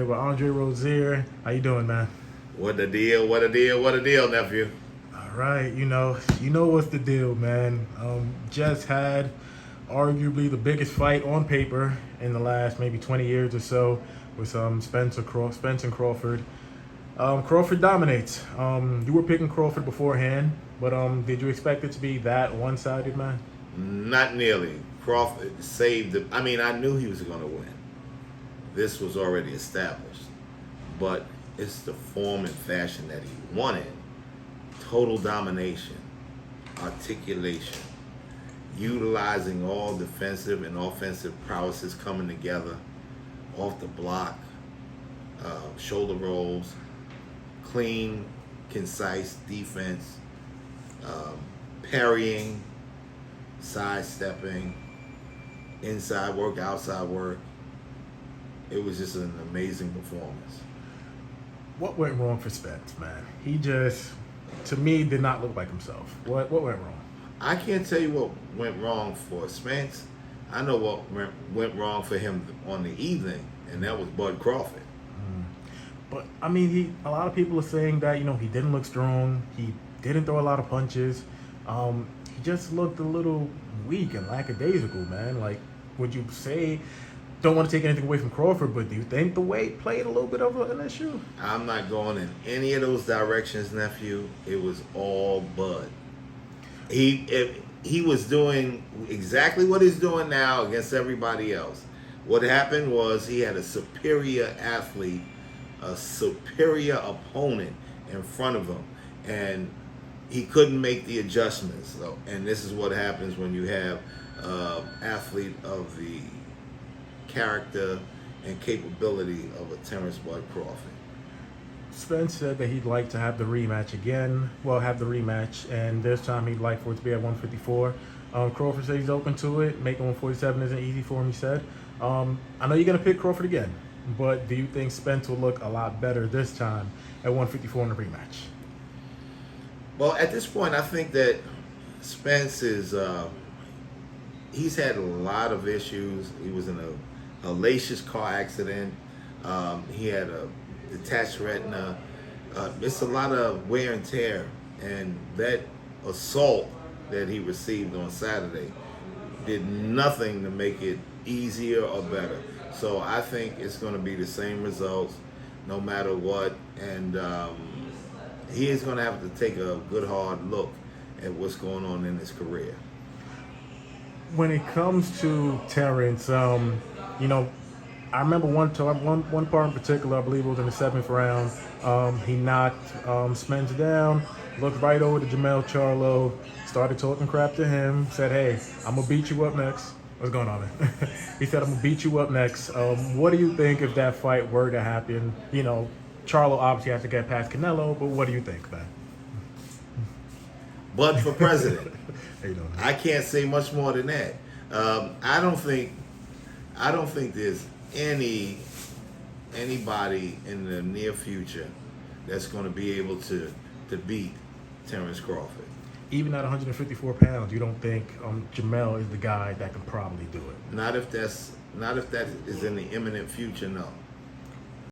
With Andre Rozier. How you doing, man? What the deal? What a deal? What a deal, nephew? All right, you know what's the deal, man. Just had arguably the biggest fight on paper in the last maybe 20 years or so with Spence and Crawford. Crawford dominates. You were picking Crawford beforehand, but did you expect it to be that one-sided, man? Not nearly. Crawford saved the. I mean, I knew he was going to win. This was already established, but it's the form and fashion that he won in. Total domination, articulation, utilizing all defensive and offensive prowesses coming together, off the block, shoulder rolls, clean, concise defense, parrying, sidestepping, inside work, outside work. It was just an amazing performance. What went wrong for Spence, man? He just, to me, did not look like himself. What went wrong? I can't tell you what went wrong for Spence. I know what went wrong for him on the evening, and that was Bud Crawford. But I mean, a lot of people are saying that he didn't look strong. He didn't throw a lot of punches. He just looked a little weak and lackadaisical, man. Like, would you say? Don't want to take anything away from Crawford, but do you think the weight played a little bit of an issue? I'm not going in any of those directions, nephew. It was all Bud. He was doing exactly what he's doing now against everybody else. What happened was he had a superior athlete, a superior opponent in front of him, and he couldn't make the adjustments. So, and this is what happens when you have an athlete of the character and capability of a Terence Bud Crawford. Spence said that he'd like to have the rematch again. Well, have the rematch, and this time he'd like for it to be at 154. Crawford said he's open to it. Making 147 isn't easy for him, he said. I know you're going to pick Crawford again, but do you think Spence will look a lot better this time at 154 in the rematch? Well, at this point, I think that Spence is, he's had a lot of issues. He was in a hellacious car accident. He had a detached retina. It's a lot of wear and tear. And that assault that he received on Saturday did nothing to make it easier or better. So I think it's going to be the same results no matter what. And he is going to have to take a good hard look at what's going on in his career. When it comes to Terence, I remember one part in particular, I believe it was in the 7th round. He knocked Spence down, looked right over to Jamel Charlo, started talking crap to him, said, "Hey, I'm going to beat you up next." What's going on, man? He said, "I'm going to beat you up next." What do you think if that fight were to happen? Charlo obviously has to get past Canelo, but what do you think, man? Bud for president. How you doing, man? I can't say much more than that. I don't think there's anybody in the near future that's going to be able to beat Terence Crawford. Even at 154 pounds, you don't think Jamel is the guy that can probably do it? Not if that is in the imminent future, no.